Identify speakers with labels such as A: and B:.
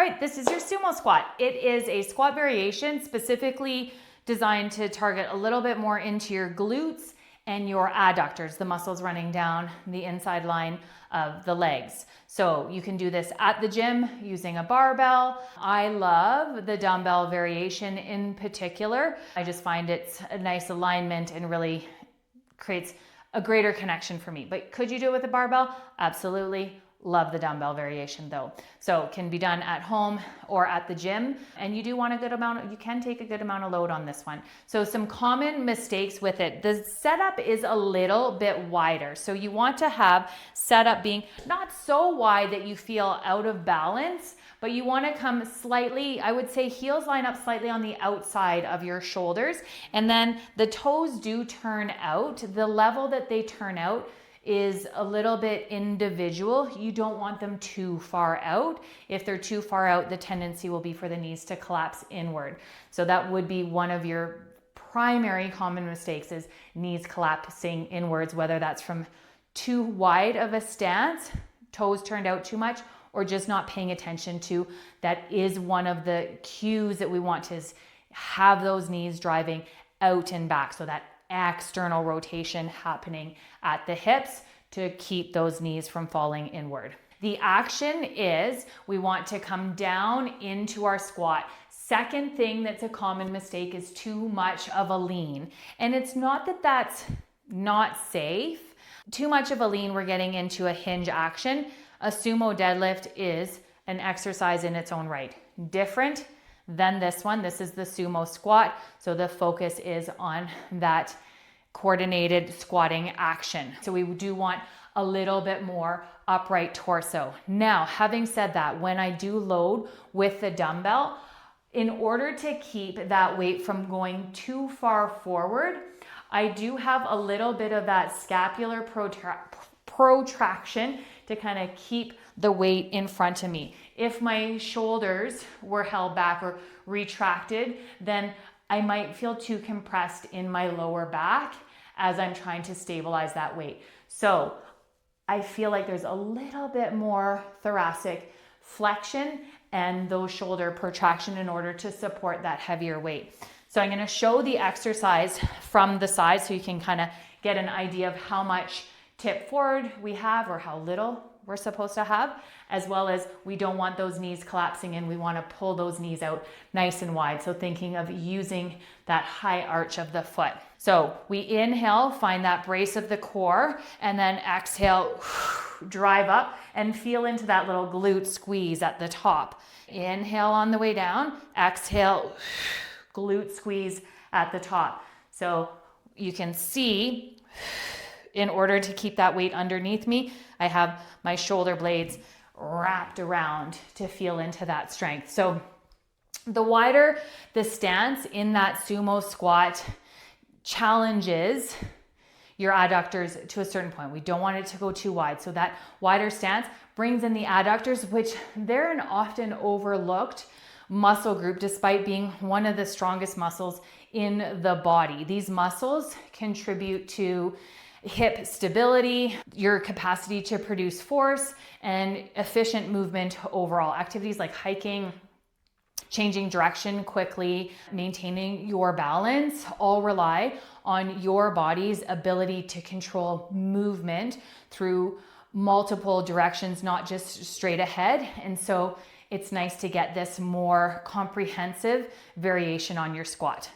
A: All right, this is your sumo squat. It is a squat variation specifically designed to target a little bit more into your glutes and your adductors, the muscles running down the inside line of the legs. So you can do this at the gym using a barbell. I love the dumbbell variation in particular. I just find it's a nice alignment and really creates a greater connection for me. But could you do it with a barbell? Absolutely. Love the dumbbell variation though. So it can be done at home or at the gym. And you do want a good amount, you can take a good amount of load on this one. So some common mistakes with it. The setup is a little bit wider. So you want to have setup being not so wide that you feel out of balance, but you want to come slightly, I would say heels line up slightly on the outside of your shoulders. And then the toes do turn out. The level that they turn out is a little bit individual. You don't want them too far out. If they're too far out, the tendency will be for the knees to collapse inward. So that would be one of your primary common mistakes, is knees collapsing inwards, whether that's from too wide of a stance, toes turned out too much, or just not paying attention to. That is one of the cues that we want to have those knees driving out and back, so that external rotation happening at the hips to keep those knees from falling inward. The action is we want to come down into our squat. Second thing that's a common mistake is too much of a lean. And it's not that that's not safe. Too much of a lean, we're getting into a hinge action. A sumo deadlift is an exercise in its own right. Different than this one. This is the sumo squat. So the focus is on that coordinated squatting action. So we do want a little bit more upright torso. Now, having said that, when I do load with the dumbbell, in order to keep that weight from going too far forward, I do have a little bit of that scapular protraction to kind of keep the weight in front of me. If my shoulders were held back or retracted, then I might feel too compressed in my lower back as I'm trying to stabilize that weight. So I feel like there's a little bit more thoracic flexion and those shoulder protraction in order to support that heavier weight. So I'm gonna show the exercise from the side so you can kind of get an idea of how much tip forward we have or how little we're supposed to have, as well as we don't want those knees collapsing in. We want to pull those knees out nice and wide. So thinking of using that high arch of the foot. So we inhale, find that brace of the core, and then exhale, drive up and feel into that little glute squeeze at the top. Inhale on the way down, exhale, glute squeeze at the top. So you can see, in order to keep that weight underneath me, I have my shoulder blades wrapped around to feel into that strength. So the wider the stance in that sumo squat challenges your adductors to a certain point. We don't want it to go too wide. So that wider stance brings in the adductors, which they're an often overlooked muscle group despite being one of the strongest muscles in the body. These muscles contribute to hip stability, your capacity to produce force, and efficient movement overall. Activities like hiking, changing direction quickly, maintaining your balance, all rely on your body's ability to control movement through multiple directions, not just straight ahead. And so it's nice to get this more comprehensive variation on your squat.